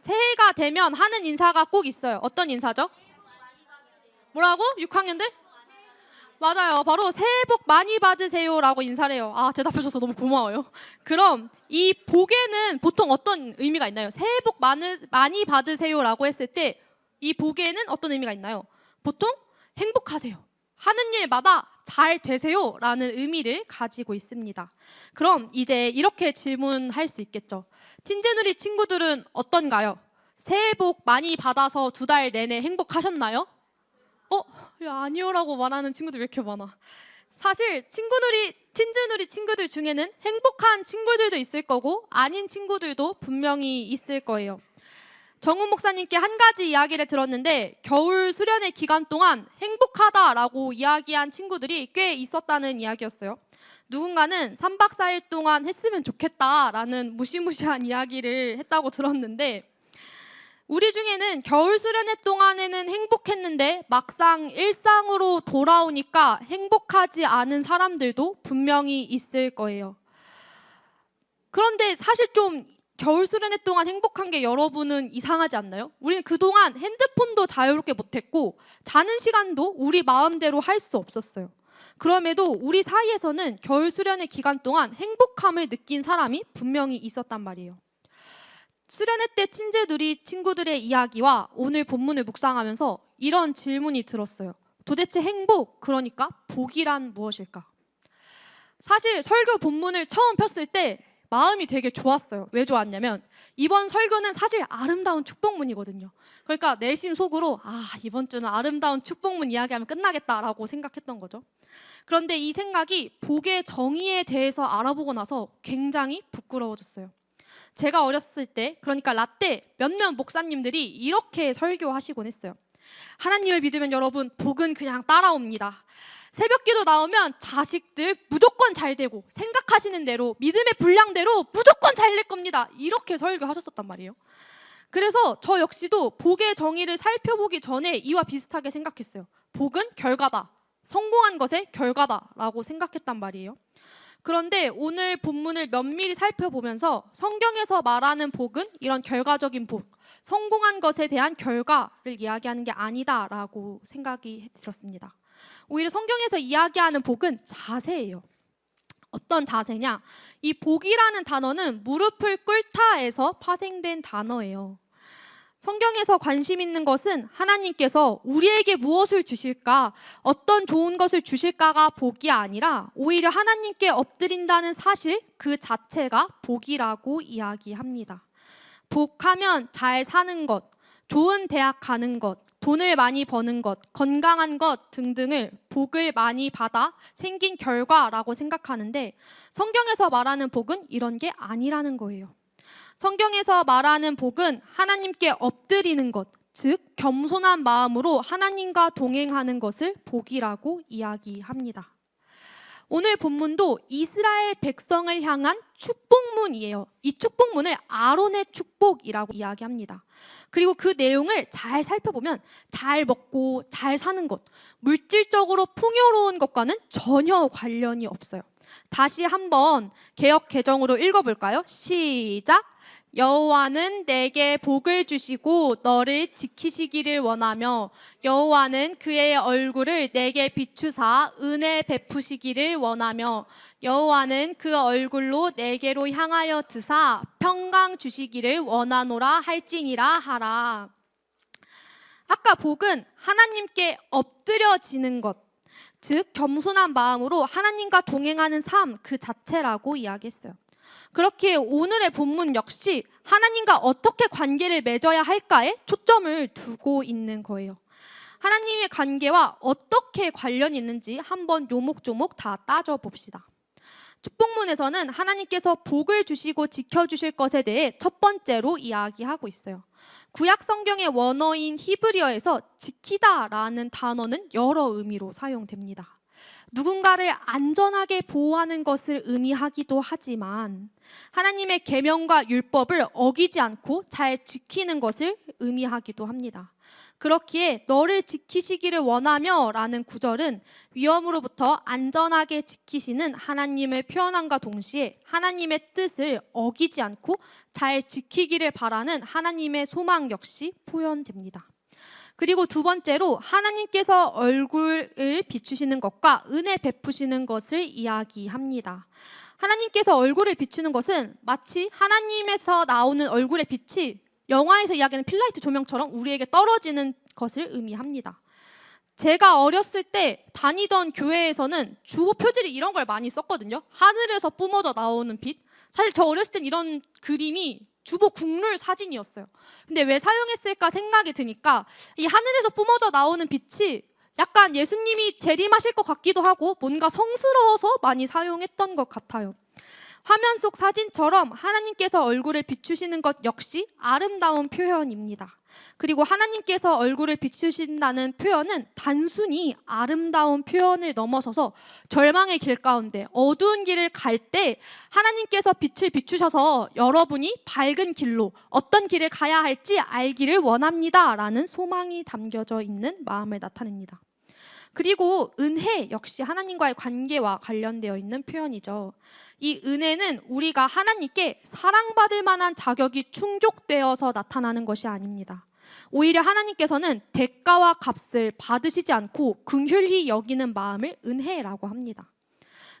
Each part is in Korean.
새해가 되면 하는 인사가 꼭 있어요. 어떤 인사죠? 뭐라고? 6학년들? 맞아요. 바로 새해 복 많이 받으세요라고 인사를 해요. 아, 대답해줘서 너무 고마워요. 그럼 이 복에는 보통 어떤 의미가 있나요? 새해 복 많이 받으세요라고 했을 때 이 복에는 어떤 의미가 있나요? 보통 행복하세요. 하는 일마다 잘 되세요라는 의미를 가지고 있습니다. 그럼 이제 이렇게 질문할 수 있겠죠. 틴즈누리 친구들은 어떤가요? 새해 복 많이 받아서 2달 내내 행복하셨나요? 야, 아니요라고 말하는 친구들 왜 이렇게 많아? 사실 틴즈누리 친구들 중에는 행복한 친구들도 있을 거고 아닌 친구들도 분명히 있을 거예요. 정훈 목사님께 한 가지 이야기를 들었는데 겨울 수련회 기간 동안 행복하다라고 이야기한 친구들이 꽤 있었다는 이야기였어요. 누군가는 3박 4일 동안 했으면 좋겠다라는 무시무시한 이야기를 했다고 들었는데 우리 중에는 겨울 수련회 동안에는 행복했는데 막상 일상으로 돌아오니까 행복하지 않은 사람들도 분명히 있을 거예요. 그런데 사실 좀 겨울 수련회 동안 행복한 게 여러분은 이상하지 않나요? 우리는 그동안 핸드폰도 자유롭게 못했고 자는 시간도 우리 마음대로 할 수 없었어요. 그럼에도 우리 사이에서는 겨울 수련회 기간 동안 행복함을 느낀 사람이 분명히 있었단 말이에요. 수련회 때 틴즈누리 친구들의 이야기와 오늘 본문을 묵상하면서 이런 질문이 들었어요. 도대체 행복, 그러니까 복이란 무엇일까? 사실 설교 본문을 처음 폈을 때 마음이 되게 좋았어요. 왜 좋았냐면 이번 설교는 사실 아름다운 축복문이거든요. 그러니까 내심 속으로 이번 주는 아름다운 축복문 이야기하면 끝나겠다라고 생각했던 거죠. 그런데 이 생각이 복의 정의에 대해서 알아보고 나서 굉장히 부끄러워졌어요. 제가 어렸을 때, 그러니까 라떼 몇몇 목사님들이 이렇게 설교하시곤 했어요. 하나님을 믿으면 여러분 복은 그냥 따라옵니다. 새벽기도 나오면 자식들 무조건 잘 되고 생각하시는 대로 믿음의 분량대로 무조건 잘 될 겁니다. 이렇게 설교하셨었단 말이에요. 그래서 저 역시도 복의 정의를 살펴보기 전에 이와 비슷하게 생각했어요. 복은 결과다. 성공한 것의 결과다라고 생각했단 말이에요. 그런데 오늘 본문을 면밀히 살펴보면서 성경에서 말하는 복은 이런 결과적인 복, 성공한 것에 대한 결과를 이야기하는 게 아니다라고 생각이 들었습니다. 오히려 성경에서 이야기하는 복은 자세예요. 어떤 자세냐? 이 복이라는 단어는 무릎을 꿇다에서 파생된 단어예요. 성경에서 관심 있는 것은 하나님께서 우리에게 무엇을 주실까, 어떤 좋은 것을 주실까가 복이 아니라 오히려 하나님께 엎드린다는 사실 그 자체가 복이라고 이야기합니다. 복하면 잘 사는 것, 좋은 대학 가는 것, 돈을 많이 버는 것, 건강한 것 등등을 복을 많이 받아 생긴 결과라고 생각하는데 성경에서 말하는 복은 이런 게 아니라는 거예요. 성경에서 말하는 복은 하나님께 엎드리는 것, 즉 겸손한 마음으로 하나님과 동행하는 것을 복이라고 이야기합니다. 오늘 본문도 이스라엘 백성을 향한 축복문이에요. 이 축복문을 아론의 축복이라고 이야기합니다. 그리고 그 내용을 잘 살펴보면 잘 먹고 잘 사는 것, 물질적으로 풍요로운 것과는 전혀 관련이 없어요. 다시 한번 개역 개정으로 읽어볼까요? 시작! 여호와는 내게 복을 주시고 너를 지키시기를 원하며 여호와는 그의 얼굴을 내게 비추사 은혜 베푸시기를 원하며 여호와는 그 얼굴로 내게로 향하여 드사 평강 주시기를 원하노라 할지니라 하라. 아까 복은 하나님께 엎드려지는 것, 즉 겸손한 마음으로 하나님과 동행하는 삶 그 자체라고 이야기했어요. 그렇게 오늘의 본문 역시 하나님과 어떻게 관계를 맺어야 할까에 초점을 두고 있는 거예요. 하나님의 관계와 어떻게 관련이 있는지 한번 요목조목 다 따져봅시다. 축복문에서는 하나님께서 복을 주시고 지켜주실 것에 대해 첫 번째로 이야기하고 있어요. 구약 성경의 원어인 히브리어에서 지키다라는 단어는 여러 의미로 사용됩니다. 누군가를 안전하게 보호하는 것을 의미하기도 하지만 하나님의 계명과 율법을 어기지 않고 잘 지키는 것을 의미하기도 합니다. 그렇기에 너를 지키시기를 원하며 라는 구절은 위험으로부터 안전하게 지키시는 하나님을 표현함과 동시에 하나님의 뜻을 어기지 않고 잘 지키기를 바라는 하나님의 소망 역시 표현됩니다. 그리고 두 번째로 하나님께서 얼굴을 비추시는 것과 은혜 베푸시는 것을 이야기합니다. 하나님께서 얼굴을 비추는 것은 마치 하나님에서 나오는 얼굴의 빛이 영화에서 이야기하는 필라이트 조명처럼 우리에게 떨어지는 것을 의미합니다. 제가 어렸을 때 다니던 교회에서는 주보 표지를 이런 걸 많이 썼거든요. 하늘에서 뿜어져 나오는 빛. 사실 저 어렸을 땐 이런 그림이 주보 국룰 사진이었어요. 근데 왜 사용했을까 생각이 드니까 이 하늘에서 뿜어져 나오는 빛이 약간 예수님이 재림하실 것 같기도 하고 뭔가 성스러워서 많이 사용했던 것 같아요. 화면 속 사진처럼 하나님께서 얼굴을 비추시는 것 역시 아름다운 표현입니다. 그리고 하나님께서 얼굴을 비추신다는 표현은 단순히 아름다운 표현을 넘어서서 절망의 길 가운데 어두운 길을 갈 때 하나님께서 빛을 비추셔서 여러분이 밝은 길로 어떤 길을 가야 할지 알기를 원합니다 라는 소망이 담겨져 있는 마음을 나타냅니다. 그리고 은혜 역시 하나님과의 관계와 관련되어 있는 표현이죠. 이 은혜는 우리가 하나님께 사랑받을 만한 자격이 충족되어서 나타나는 것이 아닙니다. 오히려 하나님께서는 대가와 값을 받으시지 않고 긍휼히 여기는 마음을 은혜라고 합니다.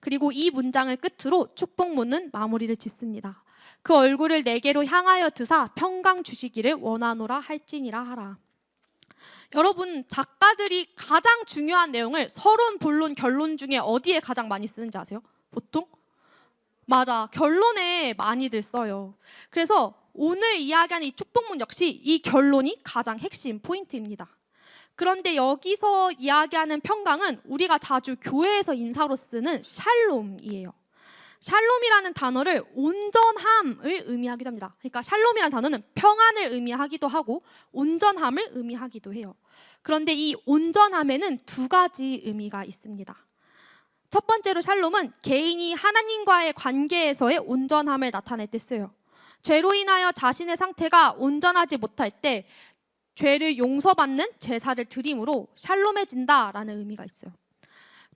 그리고 이 문장을 끝으로 축복문은 마무리를 짓습니다. 그 얼굴을 내게로 향하여 드사 평강 주시기를 원하노라 할지니라 하라. 여러분, 작가들이 가장 중요한 내용을 서론, 본론, 결론 중에 어디에 가장 많이 쓰는지 아세요? 보통? 맞아, 결론에 많이들 써요. 그래서 오늘 이야기하는 이 축복문 역시 이 결론이 가장 핵심 포인트입니다. 그런데 여기서 이야기하는 평강은 우리가 자주 교회에서 인사로 쓰는 샬롬이에요. 샬롬이라는 단어를 온전함을 의미하기도 합니다. 그러니까 샬롬이라는 단어는 평안을 의미하기도 하고 온전함을 의미하기도 해요. 그런데 이 온전함에는 두 가지 의미가 있습니다. 첫 번째로 샬롬은 개인이 하나님과의 관계에서의 온전함을 나타낼 때 쓰여요. 죄로 인하여 자신의 상태가 온전하지 못할 때 죄를 용서받는 제사를 드림으로 샬롬해진다라는 의미가 있어요.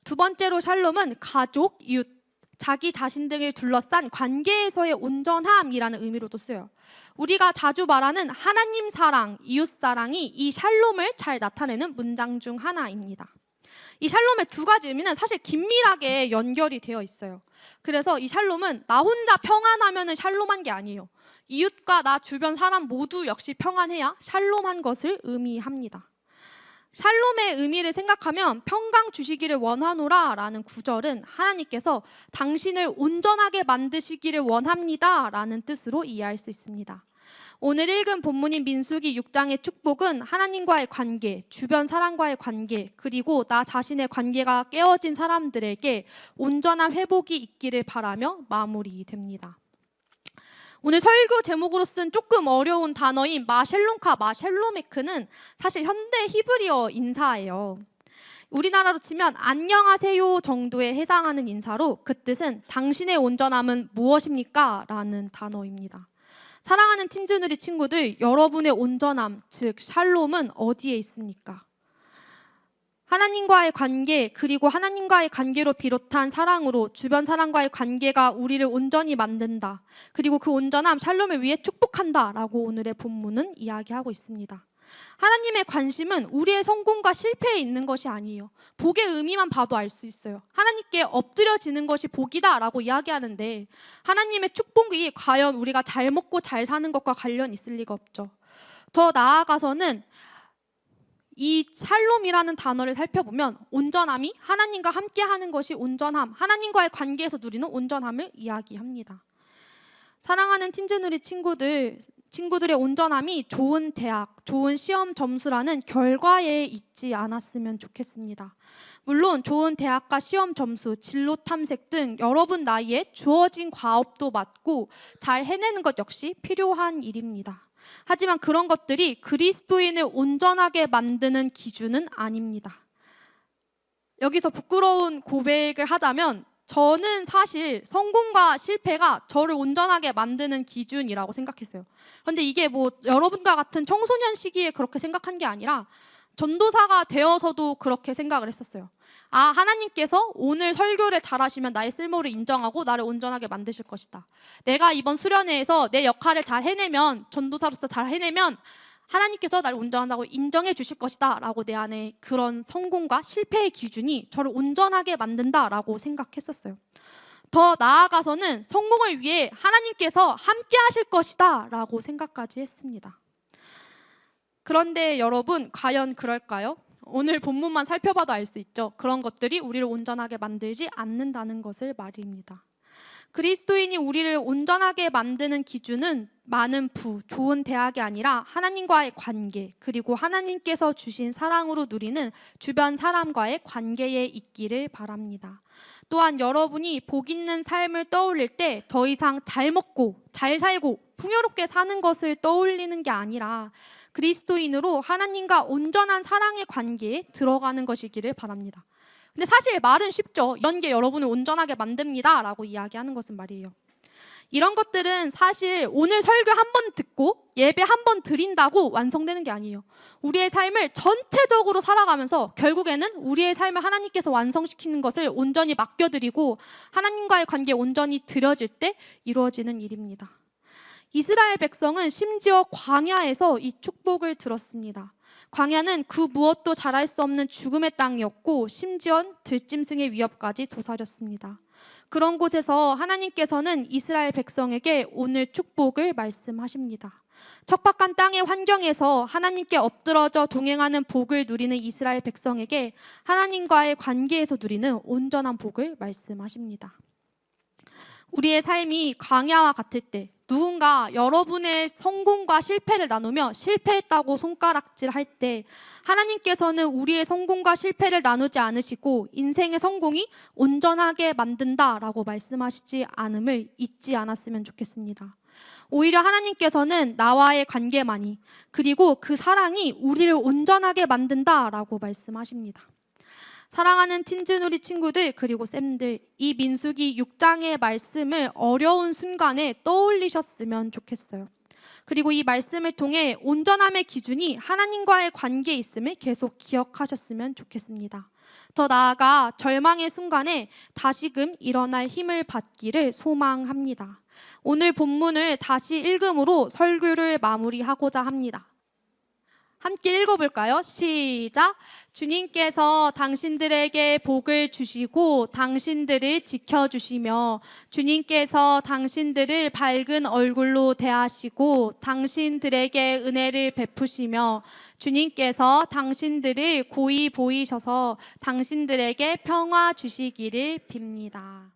두 번째로 샬롬은 가족, 이웃, 자기 자신 등을 둘러싼 관계에서의 온전함이라는 의미로도 쓰여요. 우리가 자주 말하는 하나님 사랑, 이웃 사랑이 이 샬롬을 잘 나타내는 문장 중 하나입니다. 이 샬롬의 두 가지 의미는 사실 긴밀하게 연결이 되어 있어요. 그래서 이 샬롬은 나 혼자 평안하면 샬롬한 게 아니에요. 이웃과 나 주변 사람 모두 역시 평안해야 샬롬한 것을 의미합니다. 샬롬의 의미를 생각하면 평강 주시기를 원하노라 라는 구절은 하나님께서 당신을 온전하게 만드시기를 원합니다 라는 뜻으로 이해할 수 있습니다. 오늘 읽은 본문인 민수기 6장의 축복은 하나님과의 관계, 주변 사람과의 관계, 그리고 나 자신의 관계가 깨어진 사람들에게 온전한 회복이 있기를 바라며 마무리됩니다. 오늘 설교 제목으로 쓴 조금 어려운 단어인 마샬롬카, 마샬로메크는 사실 현대 히브리어 인사예요. 우리나라로 치면 안녕하세요 정도에 해당하는 인사로 그 뜻은 당신의 온전함은 무엇입니까? 라는 단어입니다. 사랑하는 틴즈누리 친구들, 여러분의 온전함, 즉 샬롬은 어디에 있습니까? 하나님과의 관계, 그리고 하나님과의 관계로 비롯한 사랑으로 주변 사람과의 관계가 우리를 온전히 만든다. 그리고 그 온전함, 샬롬을 위해 축복한다 라고 오늘의 본문은 이야기하고 있습니다. 하나님의 관심은 우리의 성공과 실패에 있는 것이 아니에요. 복의 의미만 봐도 알 수 있어요. 하나님께 엎드려지는 것이 복이다 라고 이야기하는데 하나님의 축복이 과연 우리가 잘 먹고 잘 사는 것과 관련 있을 리가 없죠. 더 나아가서는 이 샬롬이라는 단어를 살펴보면 온전함이 하나님과 함께하는 것이 온전함, 하나님과의 관계에서 누리는 온전함을 이야기합니다. 사랑하는 틴즈누리 친구들의 온전함이 좋은 대학, 좋은 시험 점수라는 결과에 있지 않았으면 좋겠습니다. 물론 좋은 대학과 시험 점수, 진로 탐색 등 여러분 나이에 주어진 과업도 맡고 잘 해내는 것 역시 필요한 일입니다. 하지만 그런 것들이 그리스도인을 온전하게 만드는 기준은 아닙니다. 여기서 부끄러운 고백을 하자면 저는 사실 성공과 실패가 저를 온전하게 만드는 기준이라고 생각했어요. 그런데 이게 뭐 여러분과 같은 청소년 시기에 그렇게 생각한 게 아니라 전도사가 되어서도 그렇게 생각을 했었어요. 아, 하나님께서 오늘 설교를 잘하시면 나의 쓸모를 인정하고 나를 온전하게 만드실 것이다. 내가 이번 수련회에서 내 역할을 잘 해내면, 전도사로서 잘 해내면 하나님께서 나를 온전하다고 인정해 주실 것이다 라고 내 안에 그런 성공과 실패의 기준이 저를 온전하게 만든다라고 생각했었어요. 더 나아가서는 성공을 위해 하나님께서 함께 하실 것이다 라고 생각까지 했습니다. 그런데 여러분, 과연 그럴까요? 오늘 본문만 살펴봐도 알 수 있죠. 그런 것들이 우리를 온전하게 만들지 않는다는 것을 말입니다. 그리스도인이 우리를 온전하게 만드는 기준은 많은 좋은 대학이 아니라 하나님과의 관계, 그리고 하나님께서 주신 사랑으로 누리는 주변 사람과의 관계에 있기를 바랍니다. 또한 여러분이 복 있는 삶을 떠올릴 때 더 이상 잘 먹고 잘 살고 풍요롭게 사는 것을 떠올리는 게 아니라 그리스도인으로 하나님과 온전한 사랑의 관계에 들어가는 것이기를 바랍니다. 근데 사실 말은 쉽죠. 이런 게 여러분을 온전하게 만듭니다 라고 이야기하는 것은 말이에요. 이런 것들은 사실 오늘 설교 한 번 듣고 예배 한 번 드린다고 완성되는 게 아니에요. 우리의 삶을 전체적으로 살아가면서 결국에는 우리의 삶을 하나님께서 완성시키는 것을 온전히 맡겨드리고 하나님과의 관계에 온전히 드려질 때 이루어지는 일입니다. 이스라엘 백성은 심지어 광야에서 이 축복을 들었습니다. 광야는 그 무엇도 잘할 수 없는 죽음의 땅이었고 심지어 들짐승의 위협까지 도사렸습니다. 그런 곳에서 하나님께서는 이스라엘 백성에게 오늘 축복을 말씀하십니다. 척박한 땅의 환경에서 하나님께 엎드러져 동행하는 복을 누리는 이스라엘 백성에게 하나님과의 관계에서 누리는 온전한 복을 말씀하십니다. 우리의 삶이 광야와 같을 때 누군가 여러분의 성공과 실패를 나누며 실패했다고 손가락질할 때 하나님께서는 우리의 성공과 실패를 나누지 않으시고 인생의 성공이 온전하게 만든다라고 말씀하시지 않음을 잊지 않았으면 좋겠습니다. 오히려 하나님께서는 나와의 관계만이 그리고 그 사랑이 우리를 온전하게 만든다라고 말씀하십니다. 사랑하는 틴즈누리 친구들 그리고 쌤들, 이 민수기 6장의 말씀을 어려운 순간에 떠올리셨으면 좋겠어요. 그리고 이 말씀을 통해 온전함의 기준이 하나님과의 관계에 있음을 계속 기억하셨으면 좋겠습니다. 더 나아가 절망의 순간에 다시금 일어날 힘을 받기를 소망합니다. 오늘 본문을 다시 읽음으로 설교를 마무리하고자 합니다. 함께 읽어볼까요? 시작! 주님께서 당신들에게 복을 주시고 당신들을 지켜주시며 주님께서 당신들을 밝은 얼굴로 대하시고 당신들에게 은혜를 베푸시며 주님께서 당신들을 고이 보이셔서 당신들에게 평화 주시기를 빕니다.